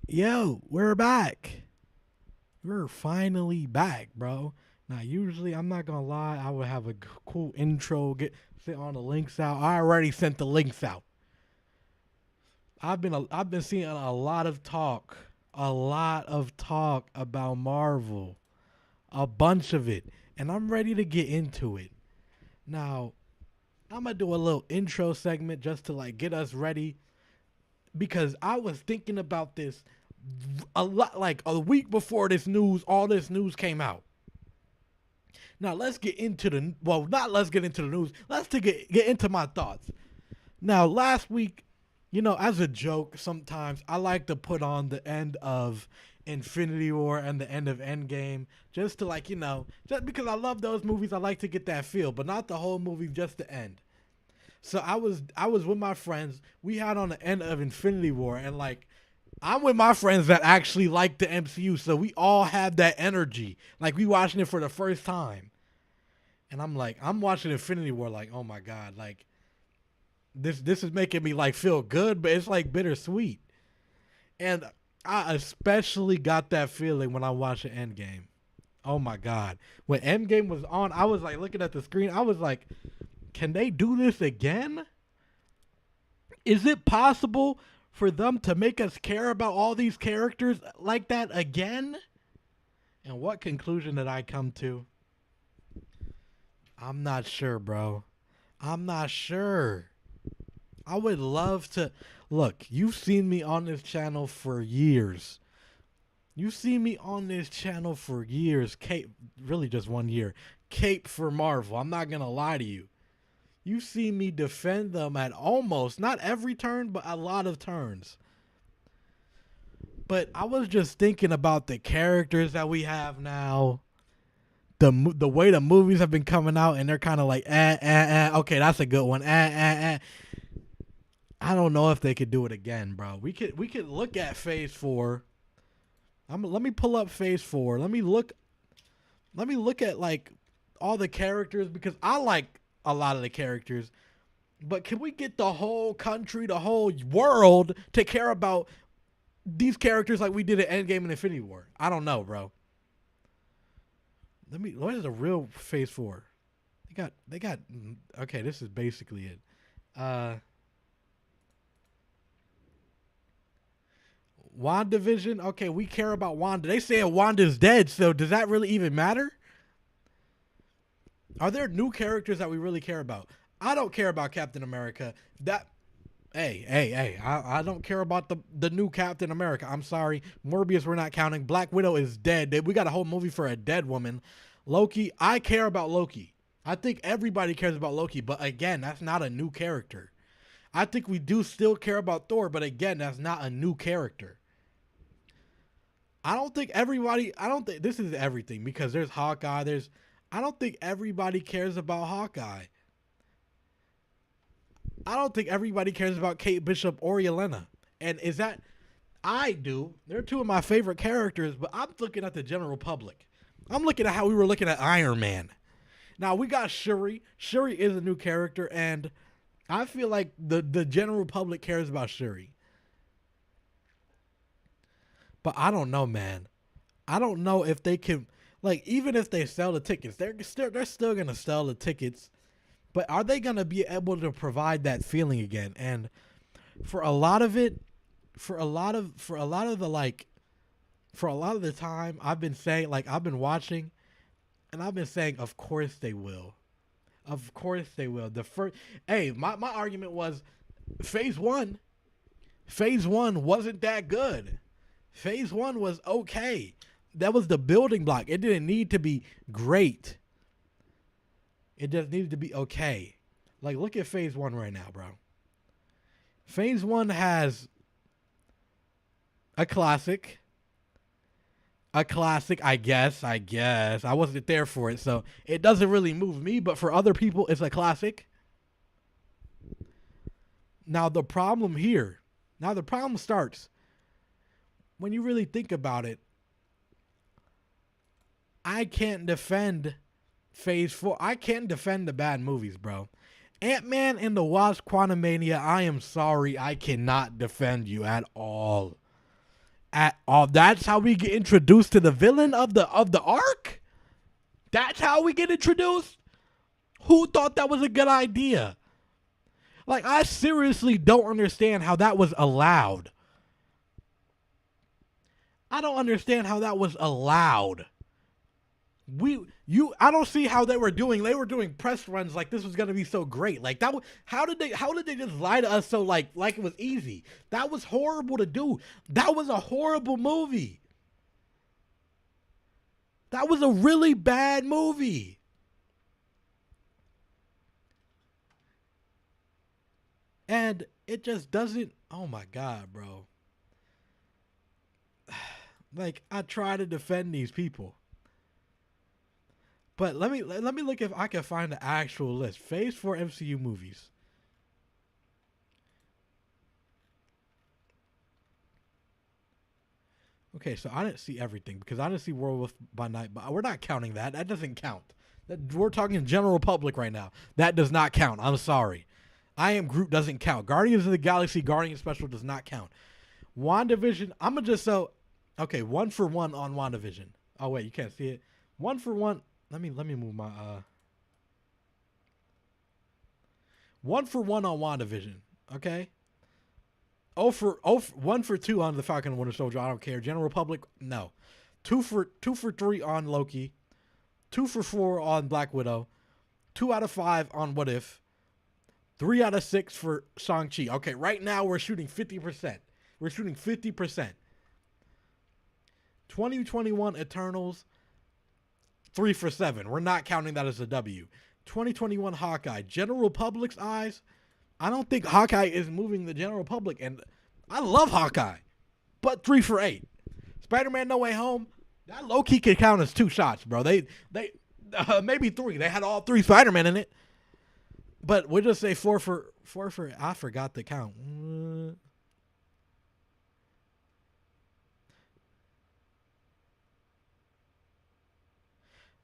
Yo, we're back. We're finally back, bro. Now, usually, I'm not gonna lie, I would have a cool intro, get sent all the links out. I already sent the links out. I've been seeing a lot of talk about Marvel, a bunch of it, and I'm ready to get into it. Now, I'm gonna do a little intro segment just to like get us ready because I was thinking about this a lot like a week before all this news came out. Now let's get into the not let's get into the news. Let's to get into my thoughts. Now last week, as a joke, sometimes I like to put on the end of Infinity War and the end of Endgame just to like, just because I love those movies, I like to get that feel, but not the whole movie, just the end. So I was with my friends. We had on the end of Infinity War, and like I'm with my friends that actually like the MCU, so we all have that energy. Like we watching it for the first time, and I'm watching Infinity War, like, oh my god, like this is making me like feel good, but it's like bittersweet. And I especially got that feeling when I watched the Endgame. Oh my god, when Endgame was on, I was like looking at the screen. I was like, can they do this again? Is it possible for them to make us care about all these characters like that again? And what conclusion did I come to? I'm not sure, bro. I'm not sure. I would love to. Look, you've seen me on this channel for years. You've seen me on this channel for years. Cape, really just 1 year. Cape for Marvel. I'm not going to lie to you. You see me defend them at almost, not every turn, but a lot of turns. But I was just thinking about the characters that we have now, the way the movies have been coming out, and they're kind of like, okay, that's a good one, I don't know if they could do it again, bro. We could look at Phase 4. Let me pull up Phase 4. Let me look at like all the characters because I like a lot of the characters. But can we get the whole country, the whole world to care about these characters like we did at Endgame and Infinity War? I don't know, bro. What is the real Phase 4? They got okay, this is basically it. Uh WandaVision, okay, we care about Wanda. They say Wanda's dead, so does that really even matter? Are there new characters that we really care about? I don't care about Captain America. That hey, I don't care about the new Captain America. I'm sorry. Morbius, we're not counting. Black Widow is dead. We got a whole movie for a dead woman. Loki, I care about Loki. I think everybody cares about Loki, but again, that's not a new character. I think we do still care about Thor, but again, that's not a new character. I don't think this is everything because there's Hawkeye, I don't think everybody cares about Hawkeye. I don't think everybody cares about Kate Bishop or Yelena. And is that I do. They're two of my favorite characters, but I'm looking at the general public. I'm looking at how we were looking at Iron Man. Now we got Shuri. Shuri is a new character, and I feel like the general public cares about Shuri. But I don't know, man. I don't know if they can like even if they sell the tickets, they're still gonna sell the tickets. But are they gonna be able to provide that feeling again? And for a lot of it, for a lot of the time, I've been saying like I've been watching, and I've been saying, of course they will, of course they will. The first, hey, my argument was, phase one, phase one wasn't that good. Phase one was okay. That was the building block. It didn't need to be great. It just needed to be okay. Like, look at phase one right now, bro. Phase one has a classic. A classic, I guess. I wasn't there for it, so it doesn't really move me, but for other people, it's a classic. Now, the problem starts when you really think about it. I can't defend phase four. I can't defend the bad movies, bro. Ant-Man and the Wasp Quantumania, I am sorry, I cannot defend you at all. That's how we get introduced to the villain of the arc. That's how we get introduced. Who thought that was a good idea? Like, I seriously don't understand how that was allowed. I don't understand how that was allowed. I don't see how they were doing press runs like this was gonna be so great. Like that, how did they just lie to us so like it was easy? That was horrible to do. That was a horrible movie. That was a really bad movie. And it just doesn't, oh my God, bro. Like, I try to defend these people. But let me look if I can find the actual list. Phase 4 MCU movies. Okay, so I didn't see everything because I didn't see Werewolf by Night, but we're not counting that. That doesn't count. We're talking general public right now. That does not count. I'm sorry. I Am Groot doesn't count. Guardians of the Galaxy Guardian Special does not count. WandaVision, I'm going to just so, okay, 1-for-1 on WandaVision. Oh, wait, you can't see it. 1-for-1. Let me move my 1-for-1 on WandaVision. Okay. 1-for-2 on the Falcon and Winter Soldier. I don't care. General Public, no. 2-for-3 on Loki. 2-for-4 on Black Widow. 2 out of 5 on What If. 3 out of 6 for Shang-Chi. Okay, right now we're shooting 50%. We're shooting 50%. 2021 Eternals. 3 for 7. We're not counting that as a W. 2021 Hawkeye. General public's eyes, I don't think Hawkeye is moving the general public. And I love Hawkeye. But 3 for 8. Spider-Man No Way Home, that low-key could count as 2 shots, bro. They maybe 3. They had all 3 Spider-Man in it. But we'll just say 4 for, I forgot the count.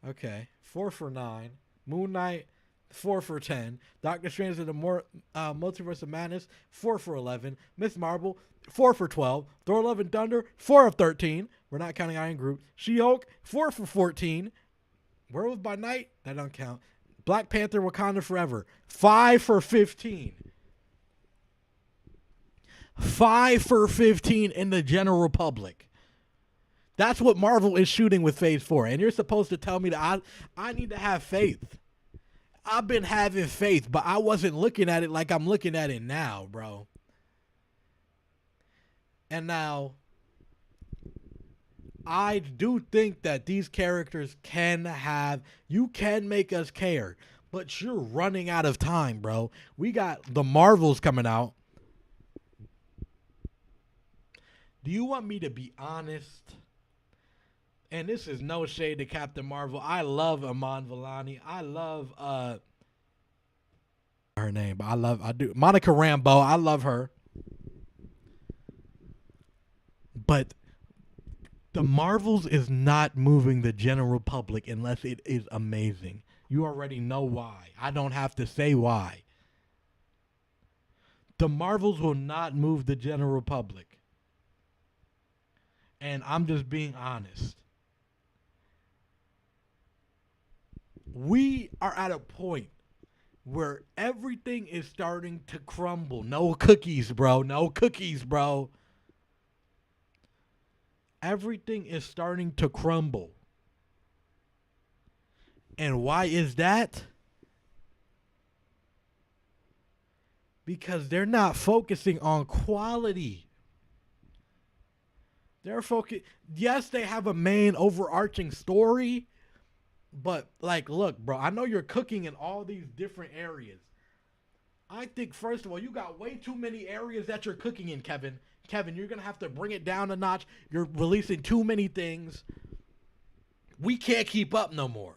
Okay, 4 for 9. Moon Knight, 4 for 10. Doctor Strange in the Multiverse of Madness, 4 for 11. Miss Marvel, 4 for 12. Thor: Love and Thunder, 4 of 13. We're not counting Iron Groot. She-Hulk, 4 for 14. Werewolf by Night, that don't count. Black Panther: Wakanda Forever, 5 for 15. 5 for 15 in the general public. That's what Marvel is shooting with Phase 4. And you're supposed to tell me that I need to have faith. I've been having faith, but I wasn't looking at it like I'm looking at it now, bro. And now, I do think that these characters you can make us care, but you're running out of time, bro. We got the Marvels coming out. Do you want me to be honest? And this is no shade to Captain Marvel. I love Iman Vellani. I love her name, but I do Monica Rambeau. I love her. But the Marvels is not moving the general public unless it is amazing. You already know why. I don't have to say why. The Marvels will not move the general public. And I'm just being honest. We are at a point where everything is starting to crumble. No cookies, bro. No cookies, bro. Everything is starting to crumble. And why is that? Because they're not focusing on quality. They're focused. Yes, they have a main overarching story. But, like, look, bro, I know you're cooking in all these different areas. I think, first of all, you got way too many areas that you're cooking in, Kevin. Kevin, you're going to have to bring it down a notch. You're releasing too many things. We can't keep up no more.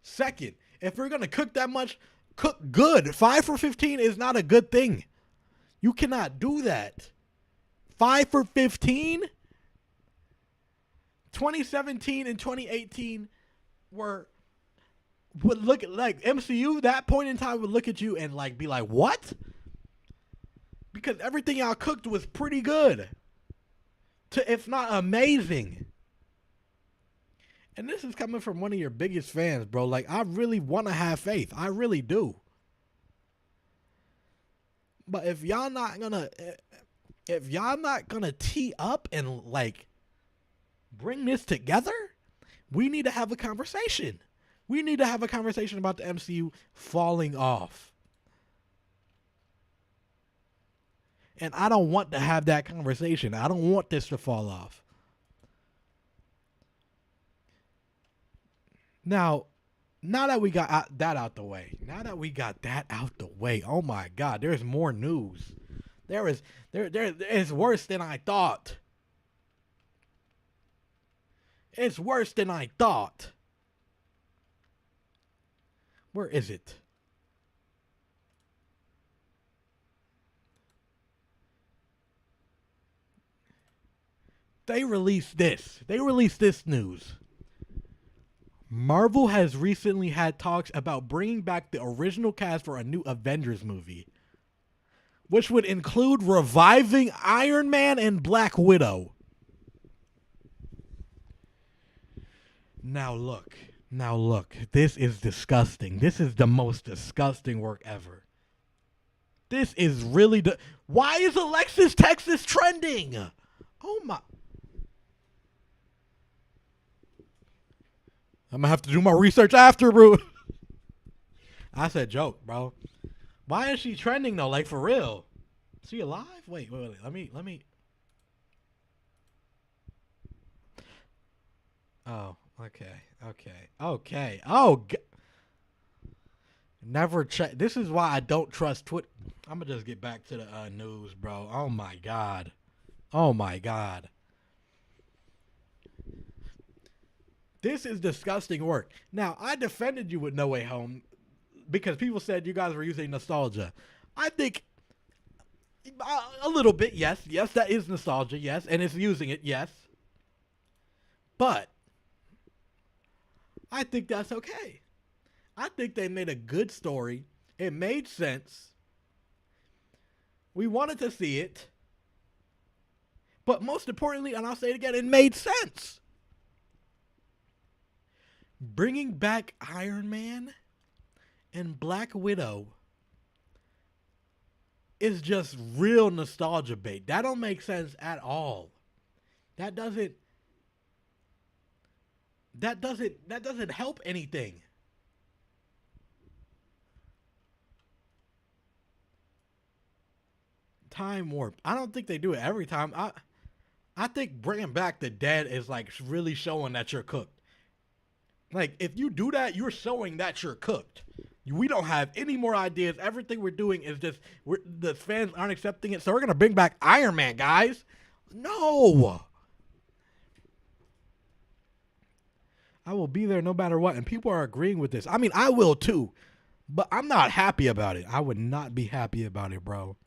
Second, if we're going to cook that much, cook good. 5 for 15 is not a good thing. You cannot do that. 5 for 15? 2017 and 2018 would look at, like, MCU, that point in time would look at you and, like, be like, what? Because everything y'all cooked was pretty good. to, if not amazing. And this is coming from one of your biggest fans, bro. Like, I really want to have faith. I really do. But if y'all not gonna tee up and like bring this together, we need to have a conversation. We need to have a conversation about the MCU falling off. And I don't want to have that conversation. I don't want this to fall off. Now that we got that out the way, oh my God, there's more news. There is worse than I thought. It's worse than I thought. Where is it? They released this. They released this news. Marvel has recently had talks about bringing back the original cast for a new Avengers movie, which would include reviving Iron Man and Black Widow. Now look, this is disgusting. This is the most disgusting work ever. This is really why is Alexis Texas trending? Oh my. I'm gonna have to do my research after, bro. I said joke, bro. Why is she trending though? Like for real? Is she alive? Wait. Let me. Oh, okay. Oh, never check. This is why I don't trust Twitter. I'm gonna just get back to the news, bro. Oh my god. This is disgusting work. Now, I defended you with No Way Home because people said you guys were using nostalgia. I think a little bit, yes. Yes, that is nostalgia, yes. And it's using it, yes. But I think that's okay. I think they made a good story. It made sense. We wanted to see it. But most importantly, and I'll say it again, it made sense. Bringing back Iron Man and Black Widow is just real nostalgia bait. That don't make sense at all. That doesn't help anything. Time warp. I don't think they do it every time. I think bringing back the dead is like really showing that you're cooked. Like, if you do that, you're showing that you're cooked. We don't have any more ideas. Everything we're doing is just, the fans aren't accepting it, so we're going to bring back Iron Man, guys. No. I will be there no matter what, and people are agreeing with this. I mean, I will too, but I'm not happy about it. I would not be happy about it, bro.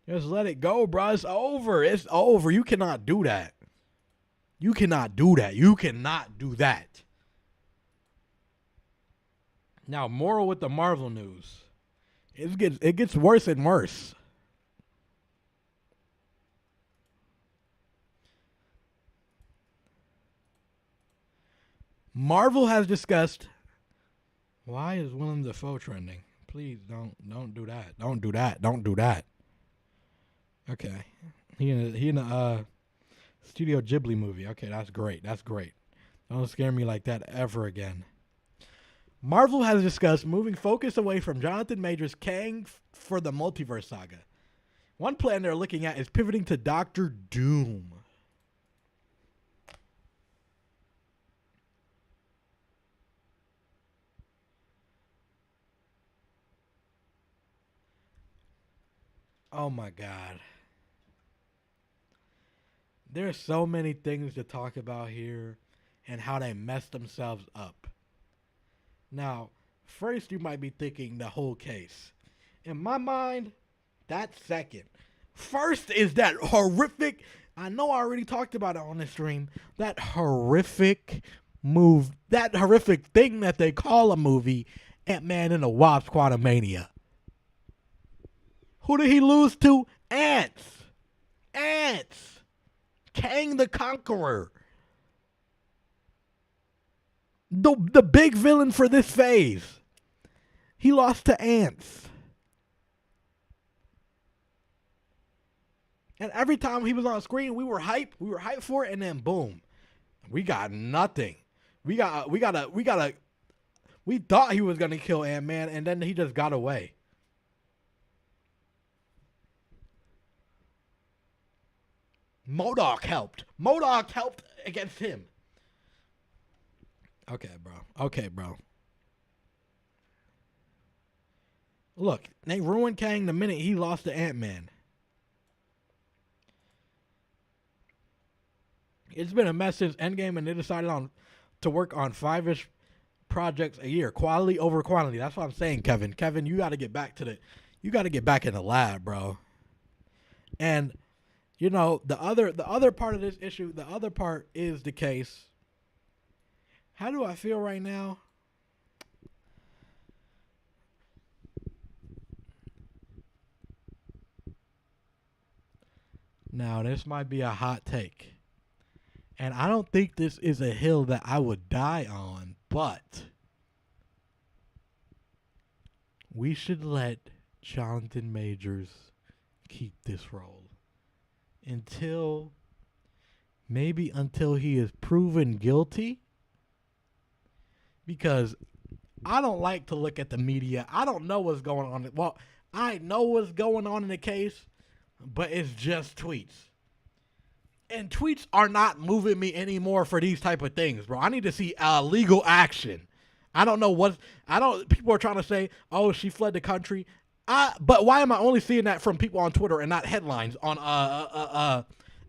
Just let it go, bro. It's over. It's over. You cannot do that. You cannot do that. Now, moral with the Marvel news. It gets worse and worse. Marvel has discussed. Why is Willem Dafoe trending? Please don't do that. Don't do that. Okay. He in a Studio Ghibli movie. Okay, that's great. Don't scare me like that ever again. Marvel has discussed moving focus away from Jonathan Majors' Kang for the multiverse saga. One plan they're looking at is pivoting to Doctor Doom. Oh my God. There's so many things to talk about here and how they messed themselves up. Now, first you might be thinking the whole case. In my mind, that's second. First is that horrific, I know I already talked about it on the stream, that horrific thing that they call a movie, Ant-Man and the Wasp: Quantumania. Who did he lose to? Ants. Ants. Kang the Conqueror. The big villain for this phase. He lost to Ants. And every time he was on screen, we were hyped. We were hyped for it, and then boom, we got nothing. We thought he was gonna kill Ant-Man, and then he just got away. MODOK helped. MODOK helped against him. Okay, bro. Okay, bro. Look, they ruined Kang the minute he lost to Ant-Man. It's been a mess since Endgame, and they decided to work on 5-ish projects a year, quality over quantity. That's what I'm saying, Kevin. Kevin, you got to get back in the lab, bro. And you know the other part of this issue, the other part is the case. How do I feel right now? Now this might be a hot take. And I don't think this is a hill that I would die on, but we should let Jonathan Majors keep this role until he is proven guilty. Because I don't like to look at the media. I don't know what's going on. Well, I know what's going on in the case, but it's just tweets. And tweets are not moving me anymore for these type of things, bro. I need to see legal action. I don't know what people are trying to say, oh, she fled the country. But why am I only seeing that from people on Twitter and not headlines on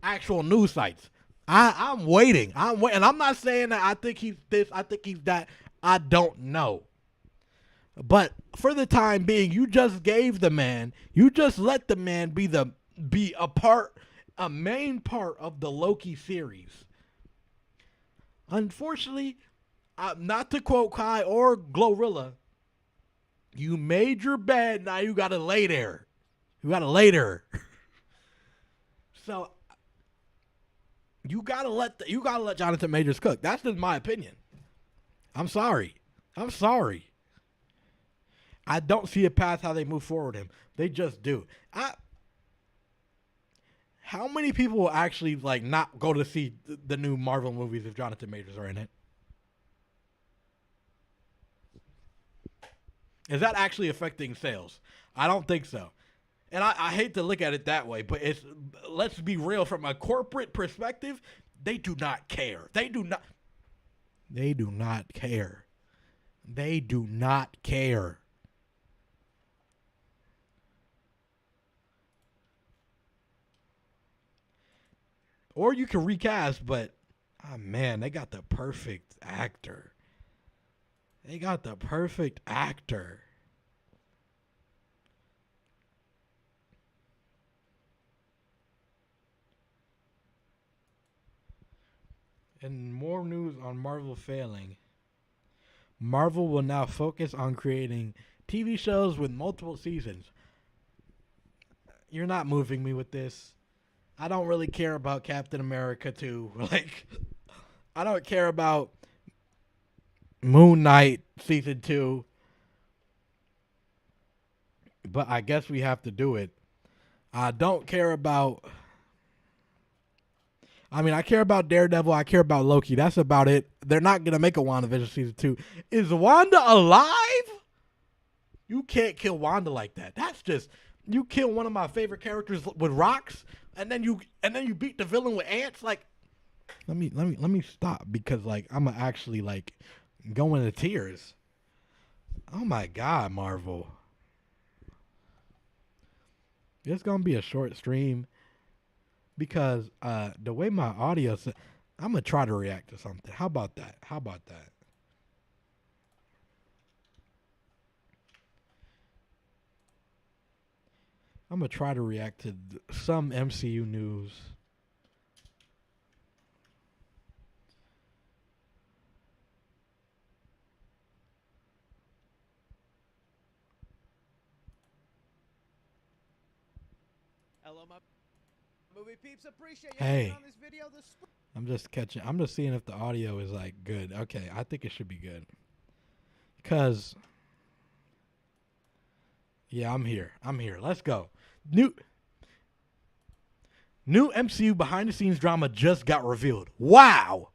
actual news sites? I'm waiting. And I'm not saying that I think he's this, I think he's that. I don't know. But for the time being, you just let the man be a main part of the Loki series. Unfortunately, not to quote Kai or Glorilla, you made your bed, now you gotta lay there. So you gotta let Jonathan Majors cook. That's just my opinion. I'm sorry. I don't see a path how they move forward him. They just do. How many people will actually not go to see the new Marvel movies if Jonathan Majors are in it? Is that actually affecting sales? I don't think so. And I hate to look at it that way, but let's be real, from a corporate perspective, they do not care. They do not care. They do not care. Or you can recast, but man, they got the perfect actor. And more news on Marvel failing. Marvel will now focus on creating TV shows with multiple seasons. You're not moving me with this. I don't really care about Captain America 2. I don't care about Moon Knight season 2. But I guess we have to do it. I don't care about... I care about Daredevil. I care about Loki. That's about it. They're not going to make a WandaVision season 2. Is Wanda alive? You can't kill Wanda like that. That's just... You kill one of my favorite characters with rocks, and then you beat the villain with ants. Let me stop, because I'm actually go into tears. Oh my God, Marvel. It's gonna be a short stream because the way my audio, I'm gonna try to react to something. How about that? I'm gonna try to react to some MCU news. Hello, my movie peeps. Appreciate you Hey. on this video. I'm just catching. I'm just seeing if the audio is like good. Okay, I think it should be good. Cause yeah, I'm here. Let's go. New MCU behind the scenes drama just got revealed. Wow.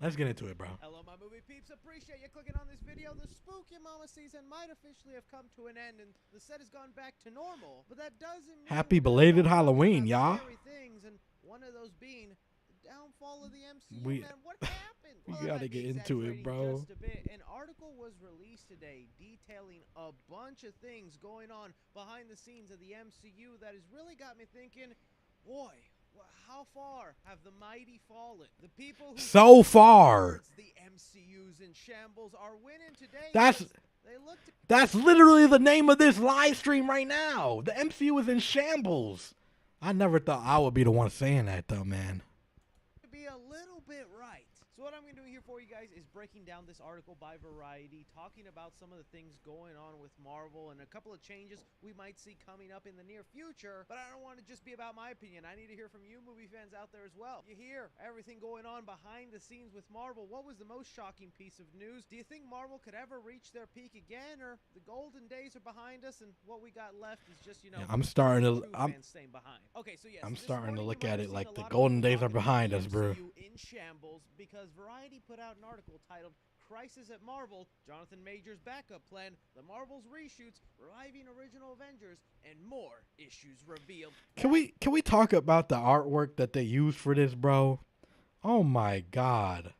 Let's get into it, bro. Hello, my movie peeps. Appreciate you clicking on this video. The Spooky Mama season might officially have come to an end, and the set has gone back to normal. But that doesn't mean Happy belated we're gonna Halloween, talk y'all. about scary things, and one of those being the downfall of the MCU. Man, what happened? We Well, I gotta might be get into it, exaggerating bro. Just a bit. An article was released today detailing a bunch of things going on behind the scenes of the MCU that has really got me thinking, boy. How far have the mighty fallen? The people who so far the MCU's in shambles are winning today. That's literally the name of this live stream right now. The MCU is in shambles. I never thought I would be the one saying that though, man. To be a little bit right. So what I'm going to do here for you guys is breaking down this article by Variety, talking about some of the things going on with Marvel and a couple of changes we might see coming up in the near future. But I don't want to just be about my opinion. I need to hear from you movie fans out there as well. You hear everything going on behind the scenes with Marvel. What was the most shocking piece of news? Do you think Marvel could ever reach their peak again, or the golden days are behind us and what we got left is just, Yeah, I'm starting to staying behind. Okay, so yes, I'm starting to look at it like the golden golden days are behind us, bro. In shambles because Variety put out an article titled Crisis at Marvel, Jonathan Majors backup plan, the Marvel's reshoots, reviving original Avengers, and more issues revealed. Can we talk about the artwork that they used for this, bro? Oh my god.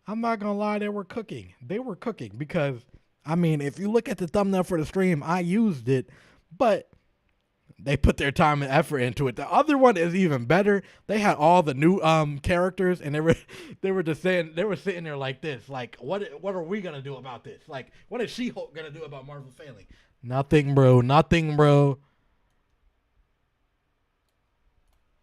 I'm not gonna lie, they were cooking because I mean, if you look at the thumbnail for the stream, I used it, but they put their time and effort into it. The other one is even better. They had all the new characters, and they were just saying, they were sitting there like this, like what are we gonna do about this? Like, what is She-Hulk gonna do about Marvel failing? Nothing, bro. Nothing, bro.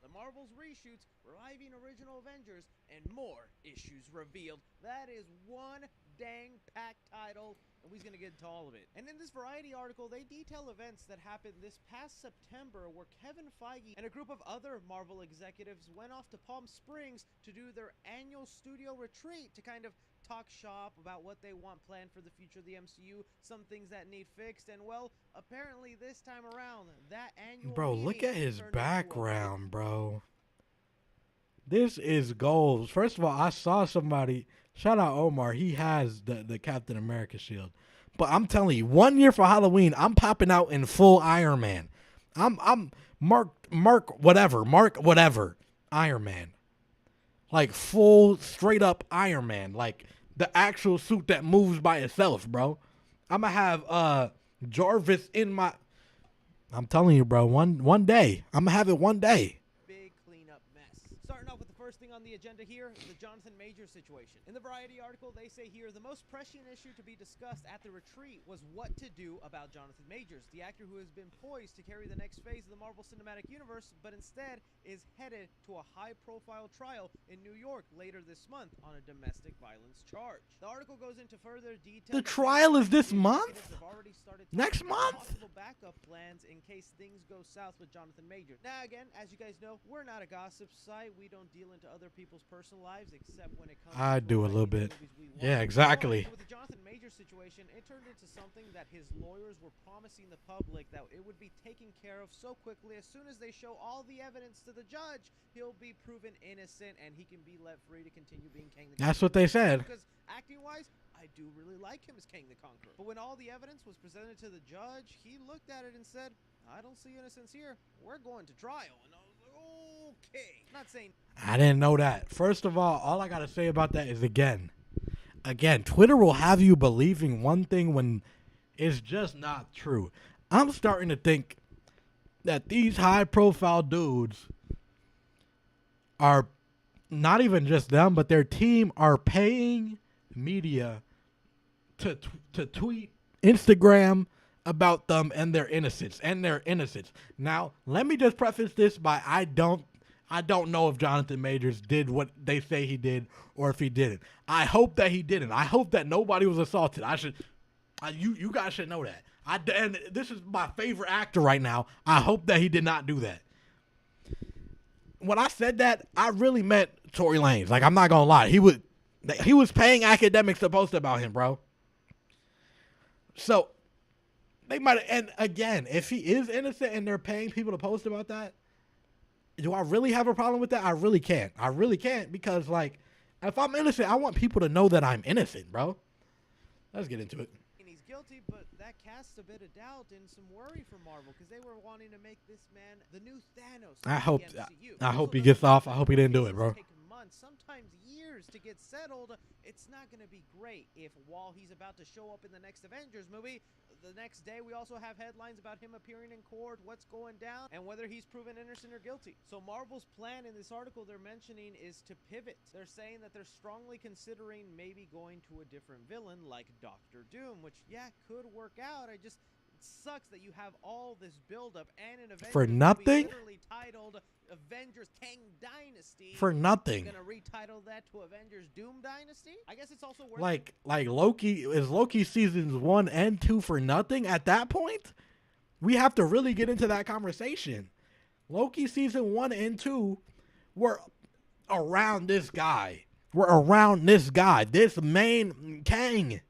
The Marvel's reshoots, reviving original Avengers, and more issues revealed. That is one dang packed title. And we're going to get into all of it. And in this Variety article, they detail events that happened this past September where Kevin Feige and a group of other Marvel executives went off to Palm Springs to do their annual studio retreat to kind of talk shop about what they want planned for the future of the MCU, some things that need fixed, and well, apparently this time around, that annual Bro, look at his turned background, bro. This is gold. First of all, I saw somebody. Shout out Omar. He has the Captain America shield. But I'm telling you, 1 year for Halloween, I'm popping out in full Iron Man. I'm Mark whatever Iron Man. Like full straight up Iron Man. Like the actual suit that moves by itself, bro. I'm gonna have Jarvis in my I'm telling you, bro, one day. I'm gonna have it one day. Starting off with the first thing on the agenda here, the Jonathan Majors situation. In the Variety article, they say here, the most pressing issue to be discussed at the retreat was what to do about Jonathan Majors, the actor who has been poised to carry the next phase of the Marvel Cinematic Universe, but instead is headed to a high-profile trial in New York later this month on a domestic violence charge. The article goes into further detail. The trial is this month? Next month? Possible backup plans in case things go south with Jonathan Majors. Now, again, as you guys know, we're not a gossip site. We don't deal into other people's personal lives except when it comes I to do a little bit. Yeah, exactly. With the Jonathan Majors situation, it turned into something that his lawyers were promising the public that it would be taken care of so quickly. As soon as they show all the evidence to the judge, he'll be proven innocent and he can be let free to continue being Kang the Conqueror. That's what they said. Because acting-wise, I do really like him as Kang the Conqueror. But when all the evidence was presented to the judge, he looked at it and said, I don't see innocence here. We're going to trial. And I was like, okay. Not saying I didn't know that. First of all I got to say about that is again, Twitter will have you believing one thing when it's just not true. I'm starting to think that these high-profile dudes are not even just them, but their team are paying media to tweet, Instagram about them and their innocence. Now, let me just preface this by I don't know if Jonathan Majors did what they say he did or if he didn't. I hope that he didn't. I hope that nobody was assaulted. You guys should know that. And this is my favorite actor right now. I hope that he did not do that. when I said that, I really meant Tory Lanez. Like, I'm not gonna lie, he was paying academics to post about him, bro. So they might. And again, if he is innocent and they're paying people to post about that, do I really have a problem with that? I really can't. I really can't because, like, if I'm innocent, I want people to know that I'm innocent, bro. Let's get into it. And he's guilty, but that casts a bit of doubt and some worry for Marvel because they were wanting to make this man the new Thanos. I hope he gets off. I hope he didn't do it, bro. Months, sometimes years to get settled. It's not going to be great if while he's about to show up in the next Avengers movie, the next day we also have headlines about him appearing in court, what's going down, and whether he's proven innocent or guilty. So Marvel's plan in this article they're mentioning is to pivot. They're saying that they're strongly considering maybe going to a different villain like Doctor Doom, which, yeah, could work out. It sucks that you have all this buildup and an Avengers for nothing. Literally titled Avengers Kang Dynasty. For nothing. Gonna retitle that to Avengers Doom Dynasty? I guess it's also worth like Loki. Is Loki seasons 1 and 2 for nothing at that point? We have to really get into that conversation. Loki season 1 and 2 were around this guy. This main Kang.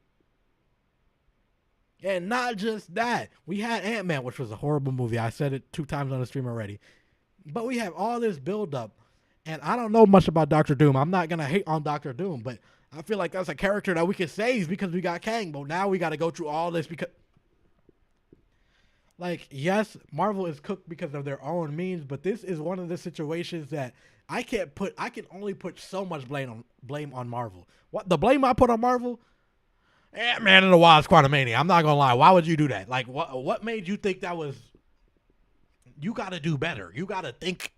And not just that. We had Ant-Man, which was a horrible movie. I said it 2 times on the stream already. But we have all this buildup. And I don't know much about Doctor Doom. I'm not going to hate on Doctor Doom. But I feel like that's a character that we could save because we got Kang. But now we got to go through all this because... Like, yes, Marvel is cooked because of their own means. But this is one of the situations that I can only put so much blame on Marvel. What the blame I put on Marvel... Ant-Man and the Wasp Quantumania. I'm not gonna lie. Why would you do that? Like, what made you think that was? You gotta do better. You gotta think.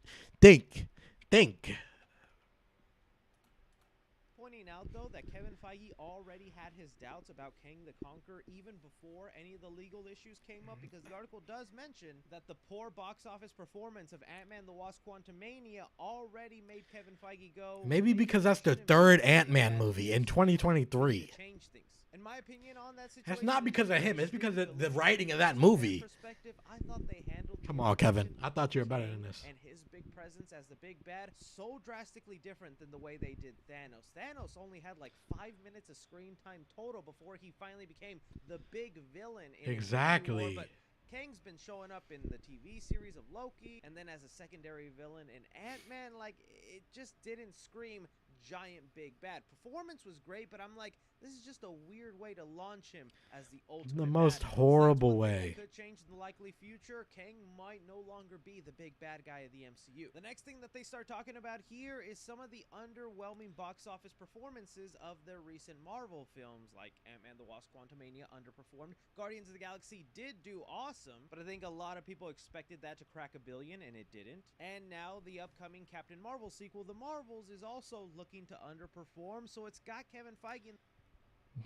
Pointing out though that Kevin Feige already had his doubts about Kang the Conqueror even before any of the legal issues came up, because the article does mention that the poor box office performance of Ant-Man the Wasp Quantumania already made Kevin Feige go. Maybe because that's the third Ant-Man movie in 2023. Change things. In my opinion on that situation, it's not because of him. It's because of the writing of that movie. I thought they handled. Come on, Kevin. I thought you were better than this. And his big presence as the big bad, so drastically different than the way they did Thanos. Thanos only had like 5 minutes of screen time total before he finally became the big villain in exactly. War, but Kang's been showing up in the TV series of Loki, and then as a secondary villain in Ant-Man. Like, it just didn't scream giant big bad. Performance was great, but I'm like, this is just a weird way to launch him as the ultimate the most bad. horrible way. Could change in the likely future. Kang might no longer be the big bad guy of the MCU. The next thing that they start talking about here is some of the underwhelming box office performances of their recent Marvel films, like Ant-Man the Wasp Quantumania underperformed. Guardians of the Galaxy did do awesome, but I think a lot of people expected that to crack $1 billion, and it didn't. And now the upcoming Captain Marvel sequel, The Marvels, is also looking to underperform, so it's got Kevin Feige.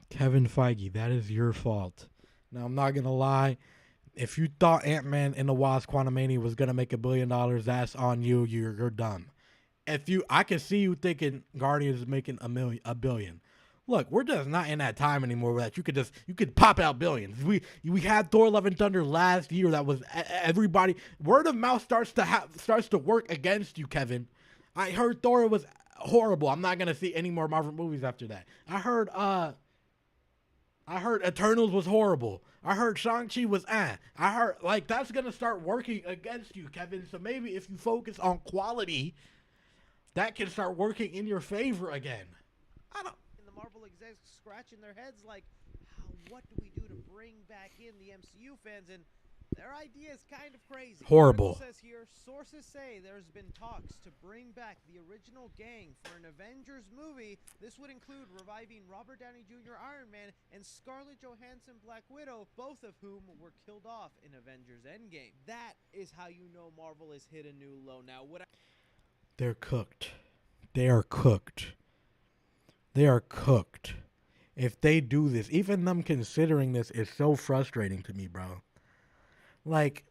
Kevin Feige, that is your fault. Now, I'm not going to lie. If you thought Ant-Man and the Wasp Quantumania was going to make $1 billion, that's on you. You're dumb. I can see you thinking Guardians is making $1 billion. Look, we're just not in that time anymore that you could pop out billions. We had Thor: Love and Thunder last year. That was everybody. Word of mouth starts to work against you, Kevin. I heard Thor was horrible. I'm not gonna see any more Marvel movies after that. I heard Eternals was horrible. I heard Shang-Chi was I heard, like, that's gonna start working against you, Kevin. So maybe if you focus on quality, that can start working in your favor again. The Marvel execs scratching their heads like, what do we do to bring back in the MCU fans? And their idea is kind of crazy. Horrible. Says here, sources say there's been talks to bring back the original gang for an Avengers movie. This would include reviving Robert Downey Jr. Iron Man and Scarlett Johansson Black Widow, both of whom were killed off in Avengers Endgame. That is how you know Marvel has hit a new low. Now, they're cooked. They are cooked. They are cooked. If they do this, even them considering this is so frustrating to me, bro. Like,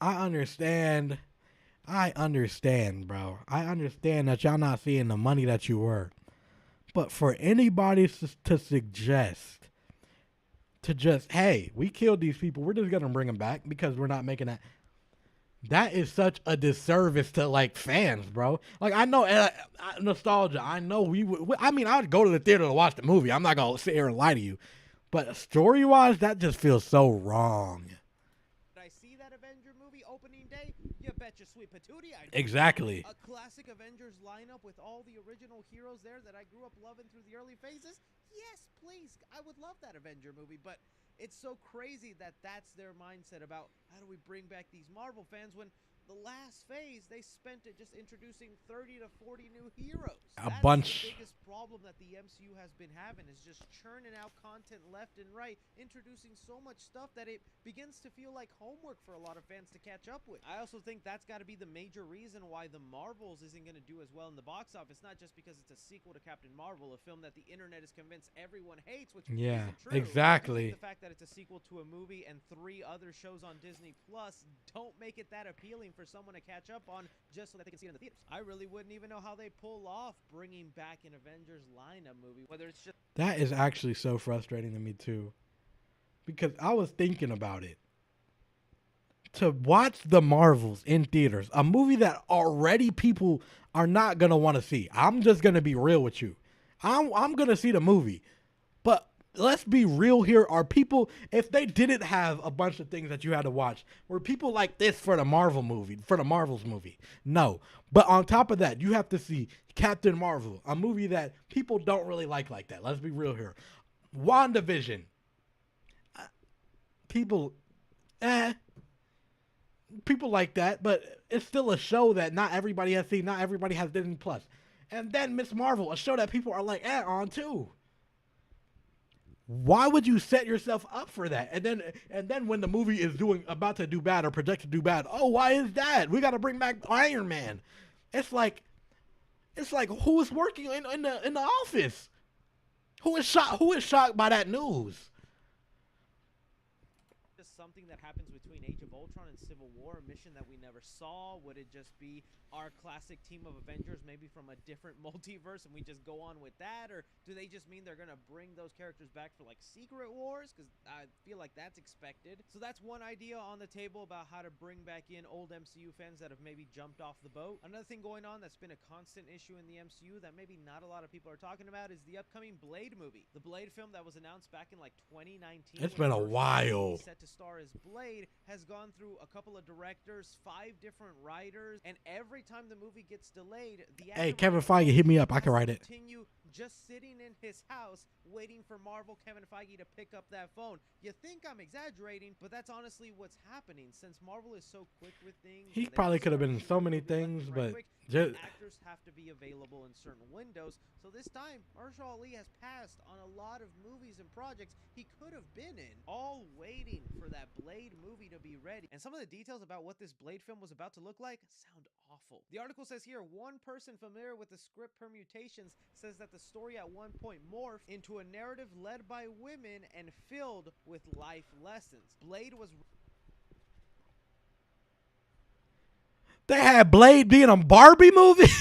I understand, bro. I understand that y'all not seeing the money that you were. But for anybody to suggest, hey, we killed these people, we're just going to bring them back because we're not making that. That is such a disservice to like fans, bro. Like I know nostalgia. I know we would. I mean, I would go to the theater to watch the movie. I'm not gonna sit here and lie to you, but story wise, that just feels so wrong. I see that Avenger movie opening day, you bet your sweet patootie I do. Exactly. A classic Avengers lineup with all the original heroes there that I grew up loving through the early phases? Yes, please. I would love that Avenger movie, but it's so crazy that that's their mindset about how do we bring back these Marvel fans when the last phase they spent it just introducing 30 to 40 new heroes. A That's bunch. the biggest problem that the MCU has been having is just churning out content left and right, introducing so much stuff that it begins to feel like homework for a lot of fans to catch up with. I also think that's got to be the major reason why the Marvels isn't going to do as well in the box office, not just because it's a sequel to Captain Marvel, a film that the internet is convinced everyone hates, which Yeah, isn't true. exactly. The fact that it's a sequel to a movie and 3 other shows on Disney Plus don't make it that appealing for someone to catch up on just so that they can see it in the theaters. I really wouldn't even know how they pull off bringing back an Avengers lineup movie, whether it's just That is actually so frustrating to me too, because I was thinking about it. To watch the Marvels in theaters, a movie that already people are not gonna want to see. I'm just gonna be real with you. I'm gonna see the movie, but let's be real here. Are people, if they didn't have a bunch of things that you had to watch, were people like this for the Marvels movie? No. But on top of that, you have to see Captain Marvel, a movie that people don't really like that. Let's be real here. WandaVision, people, eh, people like that, but it's still a show that not everybody has seen. Not everybody has Disney Plus. And then Miss Marvel, a show that people are like, on too. Why would you set yourself up for that? And then when the movie is about to do bad or projected to do bad, oh, why is that? We got to bring back Iron Man. It's like who is working in the office? Who is shocked? Who is shocked by that news? something that happens between Age of Ultron and Civil War, a mission that we never saw? Would it just be our classic team of Avengers, maybe from a different multiverse, and we just go on with that? Or do they just mean they're going to bring those characters back for like Secret Wars? Because I feel like that's expected. So that's one idea on the table about how to bring back in old MCU fans that have maybe jumped off the boat. Another thing going on that's been a constant issue in the MCU that maybe not a lot of people are talking about is the upcoming Blade movie. The Blade film that was announced back in like 2019. It's been a while. Set to star as Blade has gone through a couple of directors, 5 different writers, and every time the movie gets delayed, the Hey, Kevin Feige, hit me up. I can write it. Continue just sitting in his house waiting for Marvel Kevin Feige to pick up that phone. You think I'm exaggerating, but that's honestly what's happening since Marvel is so quick with things. He probably could have been in so many things, but just actors have to be available in certain windows. So this time, Marshall Ali has passed on a lot of movies and projects he could have been in, all waiting for that Blade movie to be ready. And some of the details about what this Blade film was about to look like sound awful. The article says here, one person familiar with the script permutations says that the story at one point morphed into a narrative led by women and filled with life lessons. Blade was... They had Blade being a Barbie movie?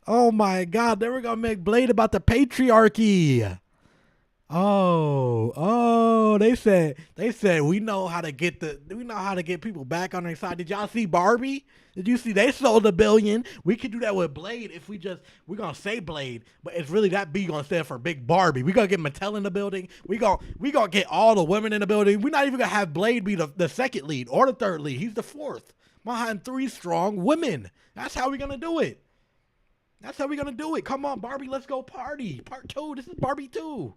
Oh my God, they were gonna make Blade about the patriarchy. Oh, they said we know how to get people back on their side. Did y'all see Barbie? Did you see they sold $1 billion? We could do that with Blade if we're gonna say Blade, but it's really that B gonna stand for Big Barbie. We gonna get Mattel in the building. We gonna get all the women in the building. We're not even gonna have Blade be the second lead or the third lead. He's the fourth behind 3 strong women. That's how we're gonna do it. Come on, Barbie, let's go party. Part 2. This is Barbie 2.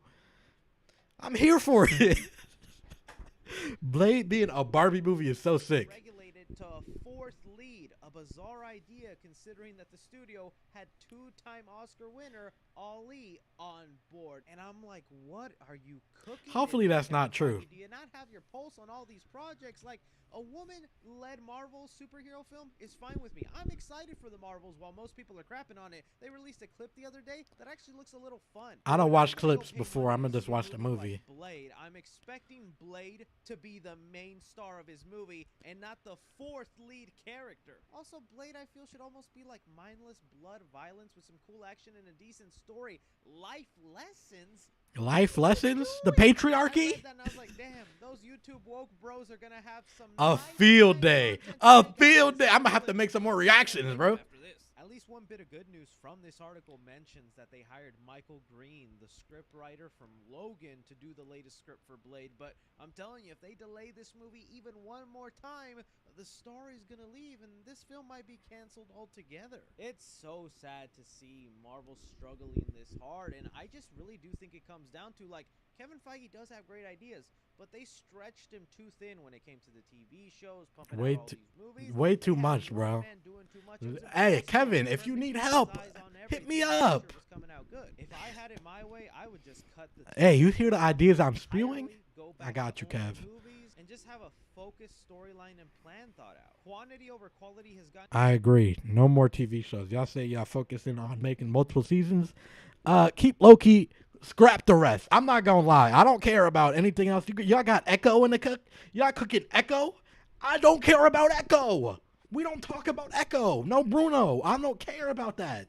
I'm here for it. Blade being a Barbie movie is so sick. Regulated to a 4th lead, a bizarre idea considering that the studio had 2-time Oscar winner Ali on board. And I'm like, what are you cooking? Hopefully that's not true. Do you not have your pulse on all these projects? Like, a woman-led Marvel superhero film is fine with me. I'm excited for the Marvels while most people are crapping on it. They released a clip the other day that actually looks a little fun. I don't watch clips before. I'm going to just watch the movie. Like Blade. I'm expecting Blade to be the main star of his movie and not the 4th lead character. Also, Blade, I feel, should almost be like mindless blood violence with some cool action and a decent story. Life lessons? Life lessons, the I patriarchy. read that and I was like, damn, those YouTube woke bros are gonna have some A nice field nice day. content A to make field after day. this. I'm gonna I have was to like, make some more "Ooh, reactions, bro. after this." At least one bit of good news from this article mentions that they hired Michael Green, the script writer from Logan, to do the latest script for Blade. But I'm telling you, if they delay this movie even one more time, the story's gonna leave and this film might be canceled altogether. It's so sad to see Marvel struggling this hard, and I just really do think it comes down to, like, Kevin Feige does have great ideas, but they stretched him too thin when it came to the TV shows, pumping out all these movies. Way too They had much, one bro. man doing too much. It was Hey, impossible Kevin, for if him you to need keep his help, eyes on hit me everything and make sure up. it was coming out good. If I had it my way, I would just cut the Hey, you hear the ideas I'm spewing? spewing? I got you, Kev. Movies and just have a focused storyline and plan thought out. Quantity over quality has gotten. I agree. No more TV shows. Y'all say y'all focusing on making multiple seasons. Keep low key. Scrap the rest. I'm not gonna lie. I don't care about anything else. Y'all got Echo in the cook. Y'all cooking Echo. I don't care about Echo. We don't talk about Echo. No Bruno. I don't care about that.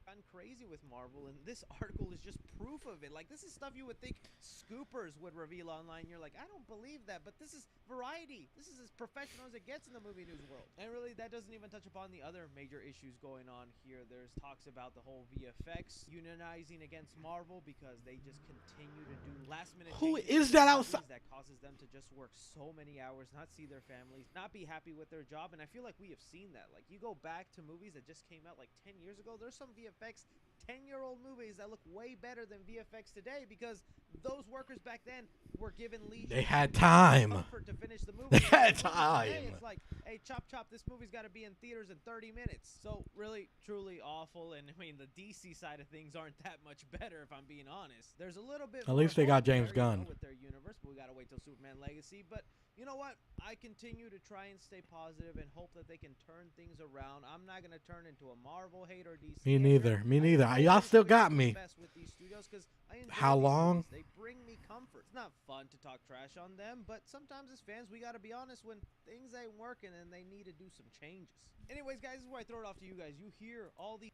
Gone crazy with Marvel, and this article is just proof of it. Like, this is stuff you would think scoopers would reveal online. You're like, I don't believe that, but this is Variety. This is as professional as it gets in the movie news world. And really, that doesn't even touch upon the other major issues going on here. There's talks about the whole VFX unionizing against Marvel because they just continue to do last-minute Who changes is to that their outside? movies that causes them to just work so many hours, not see their families, not be happy with their job. And I feel like we have seen that. Like, you go back to movies that just came out like 10 years ago, there's some VFX 10-year-old movies that look way better than VFX today because those workers back then were given leisure. They had time. Comfort to finish the movie. They had Today, time. it's like, hey, chop chop, this movie's got to be in theaters in 30 minutes. So really, truly awful. And I mean, the DC side of things aren't that much better, if I'm being honest. There's a little bit. At least they got James there, Gunn. with their universe, but we gotta wait till Superman Legacy. But you know what? I continue to try and stay positive and hope that they can turn things around. I'm not gonna turn into a Marvel hater or DC. Me neither. Me neither. Y'all still got me. With these studios, 'cause I enjoy How these long? movies. They bring me comfort. It's not fun to talk trash on them, but sometimes as fans, we gotta be honest when things ain't working and they need to do some changes. Anyways, guys, this is where I throw it off to you guys. You hear all these.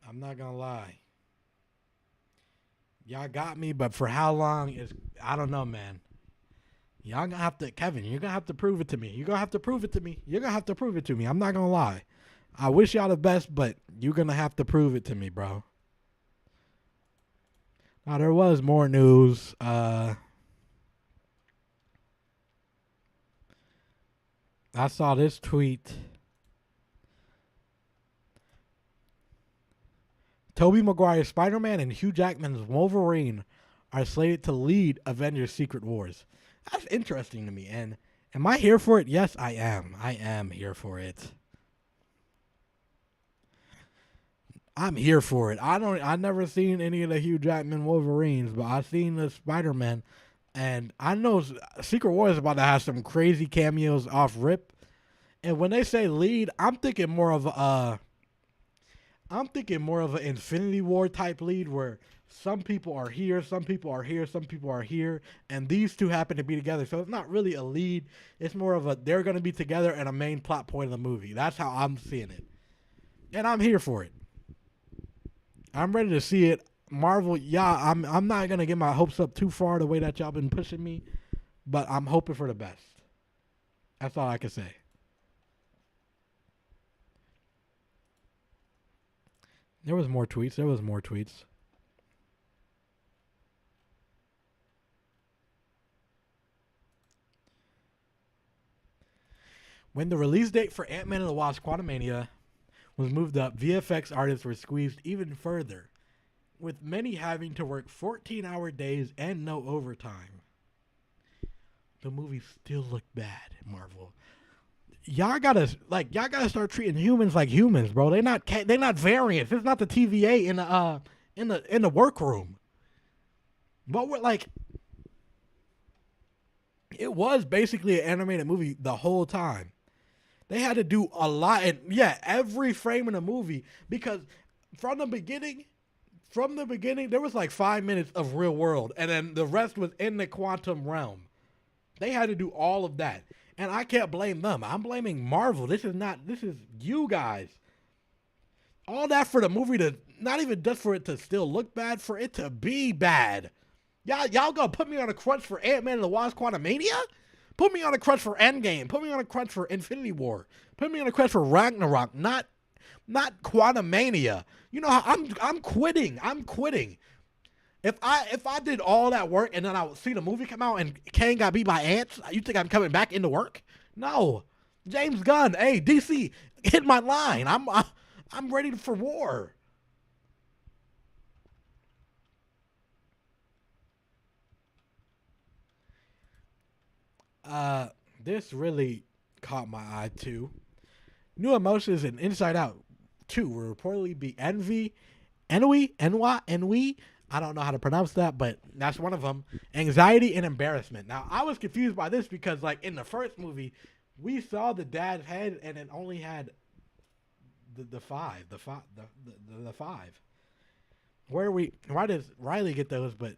I'm not gonna lie. Y'all got me, but for how long is I don't know, man. Y'all gonna have to, Kevin. You're gonna have to prove it to me. You're gonna have to prove it to me. You're gonna have to prove it to me. I'm not gonna lie. I wish y'all the best, but you're gonna have to prove it to me, bro. Now there was more news. I saw this tweet. Tobey Maguire's Spider-Man and Hugh Jackman's Wolverine are slated to lead Avengers Secret Wars. That's interesting to me. And am I here for it? Yes, I am. I am here for it. I'm here for it. I never seen any of the Hugh Jackman Wolverines, but I've seen the Spider-Man. And I know Secret Wars is about to have some crazy cameos off rip. And when they say lead, I'm thinking more of an Infinity War type lead where some people are here, some people are here, some people are here, and these two happen to be together. So it's not really a lead. It's more of a they're going to be together and a main plot point of the movie. That's how I'm seeing it. And I'm here for it. I'm ready to see it. Marvel, yeah, I'm not going to get my hopes up too far the way that y'all been pushing me, but I'm hoping for the best. That's all I can say. There was more tweets. When the release date for Ant-Man and the Wasp: Quantumania was moved up, VFX artists were squeezed even further, with many having to work 14-hour days and no overtime. The movie still looked bad, Marvel. Y'all gotta start treating humans like humans, bro. They're not variants. It's not the TVA in the workroom. But we're like, it was basically an animated movie the whole time. They had to do a lot, and yeah, every frame in the movie, because from the beginning, there was like 5 minutes of real world, and then the rest was in the quantum realm. They had to do all of that. And I can't blame them. I'm blaming Marvel. This is you guys. All that for the movie to not even just for it to still look bad, for it to be bad. Y'all gonna put me on a crutch for Ant-Man and the Wasp: Quantumania? Put me on a crutch for Endgame. Put me on a crutch for Infinity War. Put me on a crutch for Ragnarok. Not Quantumania. You know, I'm quitting. I'm quitting. If I did all that work and then I would see the movie come out and Kang got beat by ants, you think I'm coming back into work? No. James Gunn, hey DC, hit my line. I'm ready for war. This really caught my eye too. New Emotions and Inside Out 2 will reportedly be Envy. I don't know how to pronounce that, but that's one of them. Anxiety and embarrassment. Now, I was confused by this because, like, in the first movie, we saw the dad's head and it only had the five. Why does Riley get those, but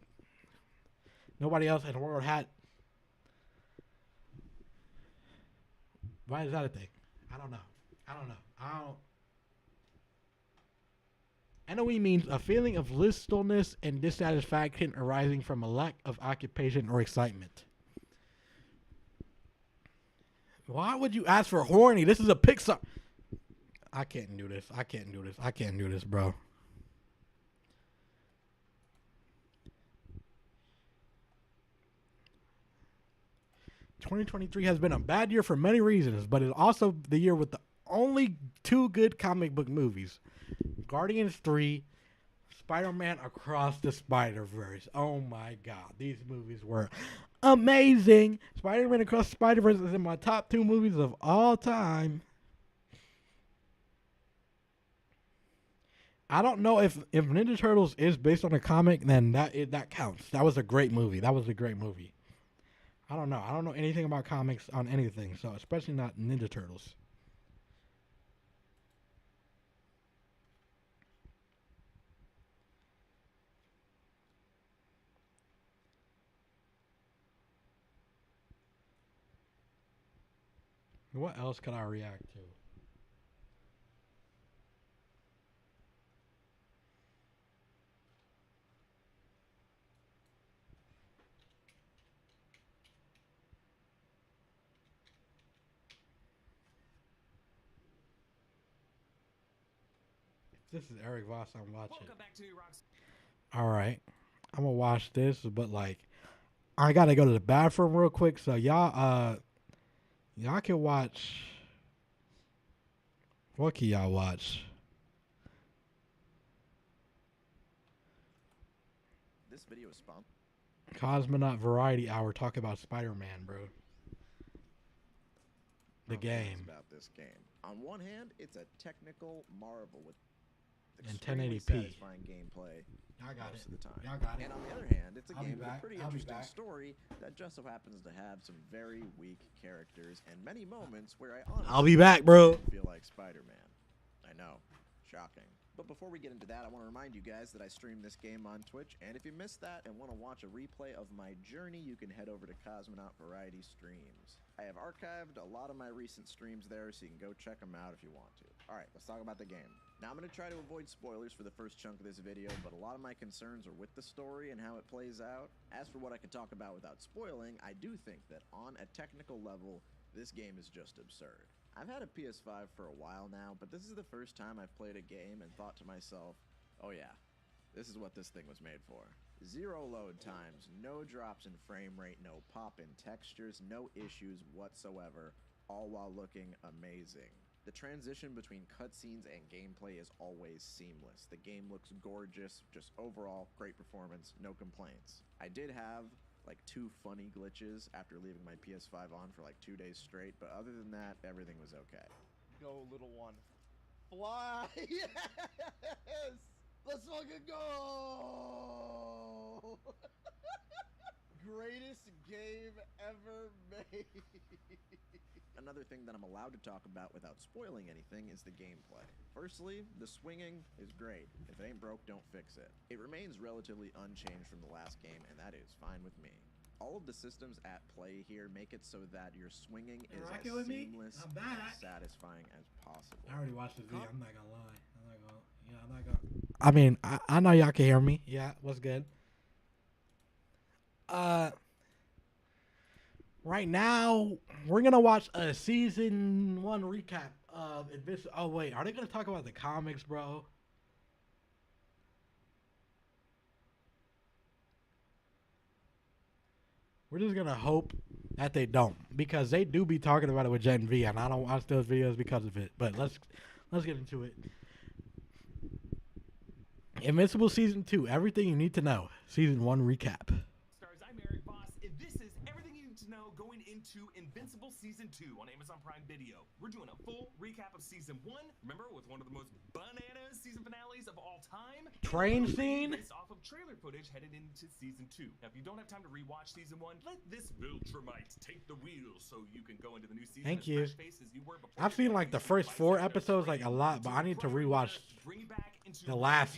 nobody else in the world had? Why is that a thing? I don't know. Ennui means a feeling of listlessness and dissatisfaction arising from a lack of occupation or excitement. Why would you ask for horny? This is a Pixar. I can't do this, bro. "2023 has been a bad year for many reasons, but it's also the year with the only two good comic book movies. Guardians 3, Spider-Man Across the Spider-Verse. Oh my god, these movies were amazing. Spider-Man Across the Spider-Verse is in my top 2 movies of all time. I don't know if Ninja Turtles is based on a comic, then that counts. That was a great movie. I don't know. I don't know anything about comics on anything, so especially not Ninja Turtles. What else could I react to? This is Eric Voss. I'm watching. Welcome back to Rocks. All right, I'm gonna watch this, but like, I gotta go to the bathroom real quick. So y'all can watch. What can y'all watch? This video is sponsored. Cosmonaut Variety Hour. Talk about Spider-Man, bro. The game. About this game. On one hand, it's a technical marvel with in extremely 1080p. Satisfying gameplay most of the time. Y'all got it. And on the other hand, it's a game with a pretty interesting story that just so happens to have some very weak characters and many moments where I honestly I'll be back, bro. feel like Spider-Man. I know. Shocking. But before we get into that, I want to remind you guys that I stream this game on Twitch, and if you missed that and want to watch a replay of my journey, you can head over to Cosmonaut Variety Streams. I have archived a lot of my recent streams there, so you can go check them out if you want to. Alright, let's talk about the game. Now, I'm going to try to avoid spoilers for the first chunk of this video, but a lot of my concerns are with the story and how it plays out. As for what I can talk about without spoiling, I do think that on a technical level, this game is just absurd. I've had a PS5 for a while now, but this is the first time I've played a game and thought to myself, oh yeah, this is what this thing was made for. 0 load times, no drops in frame rate, no pop in textures, no issues whatsoever, all while looking amazing. The transition between cutscenes and gameplay is always seamless. The game looks gorgeous, just overall great performance, no complaints. I did have like 2 funny glitches after leaving my PS5 on for like 2 days straight, but other than that, everything was okay. Go, little one. Fly! Yes! Let's fucking go! Greatest game ever made. Another thing that I'm allowed to talk about without spoiling anything is the gameplay. Firstly, the swinging is great. If it ain't broke, don't fix it. It remains relatively unchanged from the last game, and that is fine with me. All of the systems at play here make it so that your swinging is as seamless and satisfying as possible. I already watched this video. I'm not gonna lie. I mean, I know y'all can hear me. Yeah, what's good? Uh, right now we're gonna watch a season one recap of Invincible. Oh wait, are they gonna talk about the comics, bro? We're just gonna hope that they don't, because they do be talking about it with Gen V, and I don't watch those videos because of it. But let's get into it. Invincible season 2, everything you need to know. Season 1 recap. Stars, I'm Eric Voss, and this is everything you need to know going into Invincible Season 2 on Amazon Prime Video. We're doing a full recap of Season 1, remember, with one of the most bananas season finales of all time? Train scene? Based off of trailer footage headed into Season 2. Now, if you don't have time to rewatch Season 1, let this Viltrumite take the wheel so you can go into the new season. Thank you. As fresh-faced as you were before. I've seen like the first 4 episodes like a lot, but I need to rewatch the last.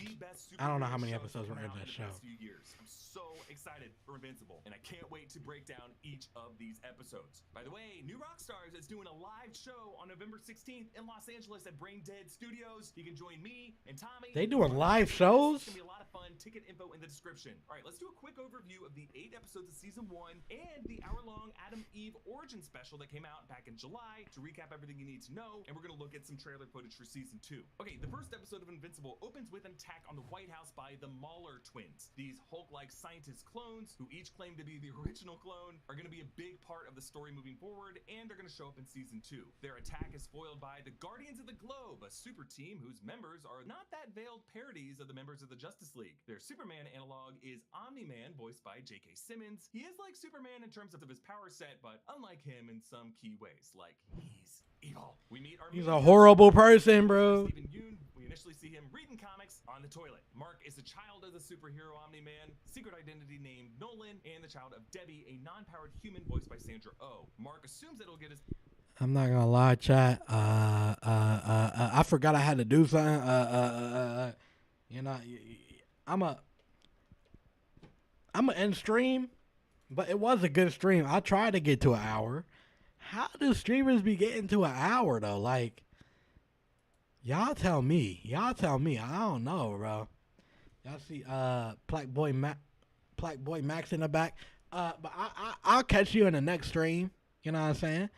I don't know how many episodes were in that show. I'm so excited for Invincible, and I can't wait to break down each of these episodes. By the way, New Rockstars is doing a live show on November 16th in Los Angeles at Brain Dead Studios. You can join me and Tommy. They doing live shows? It's gonna be a lot of fun. Ticket info in the description. All right, let's do a quick overview of the 8 episodes of Season 1 and the hour-long Adam Eve origin special that came out back in July to recap everything you need to know, and we're gonna look at some trailer footage for Season 2. Okay, the first episode of Invincible opens with an attack on the White House by the Mauler twins. These Hulk-like scientist clones, who each claim to be the original clone, are going to be a big part of the story moving forward, and they're going to show up in Season 2. Their attack is foiled by the Guardians of the Globe, a super team whose members are not that veiled parodies of the members of the Justice League. Their Superman analog is Omni-Man, voiced by J.K. Simmons. He is like Superman in terms of his power set, but unlike him in some key ways, like he's evil. We meet our He's a horrible person, bro. Stephen Yoon. We initially see him reading comics on the toilet. Mark is a child of the superhero Omni-Man, secret identity named Nolan, and the child of Debbie, a non-powered human voiced by Sandra Oh. Mark assumes that he'll get his... I'm not gonna lie, chat. I forgot I had to do something. You know, I'm a end stream, but it was a good stream. I tried to get to an hour. How do streamers be getting to an hour though? Like, y'all tell me. I don't know, bro. Y'all see Black Boy Max in the back. But I'll catch you in the next stream. You know what I'm saying?